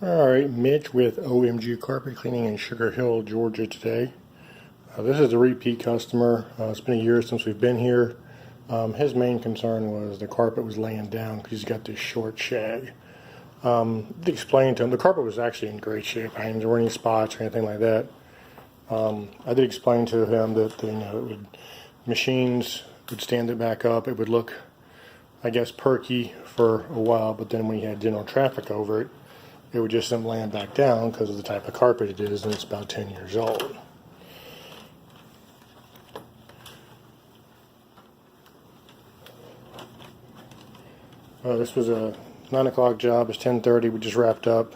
Alright, Mitch with OMG Carpet Cleaning in Sugar Hill, Georgia today. This is a repeat customer. It's been a year since we've been here. His main concern was the carpet was laying down because he's got this short shag. I explained to him the carpet was actually in great shape. I didn't wear any spots or anything like that. I did explain to him that machines would stand it back up. It would look, I guess, perky for a while, but then when you had general traffic over it, it would just land back down because of the type of carpet it is, and it's about 10 years old. This was a 9 o'clock job. It's 10:30. We just wrapped up.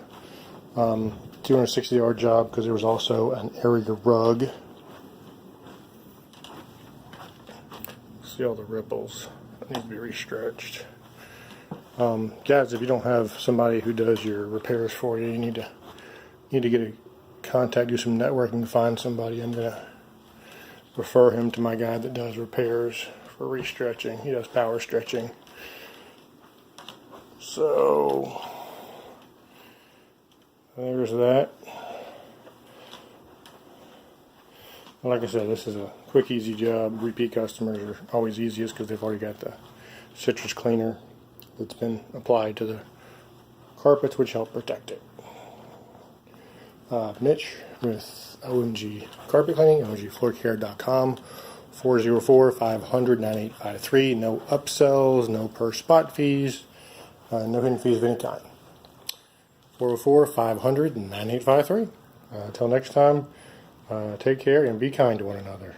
260-yard job because there was also an area rug. See all the ripples. That needs to be restretched. Guys, if you don't have somebody who does your repairs for you, you need to get a contact, do some networking, find somebody. I'm gonna refer him to my guy that does repairs for restretching. He does power stretching. So there's that. Like I said, this is a quick, easy job. Repeat customers are always easiest because they've already got the citrus cleaner that's been applied to the carpets, which help protect it. Mitch with OMG Carpet Cleaning, OMGFloorCare.com, 404-500-9853. No upsells, no per spot fees, no hidden fees of any kind. 404-500-9853. Until next time, take care and be kind to one another.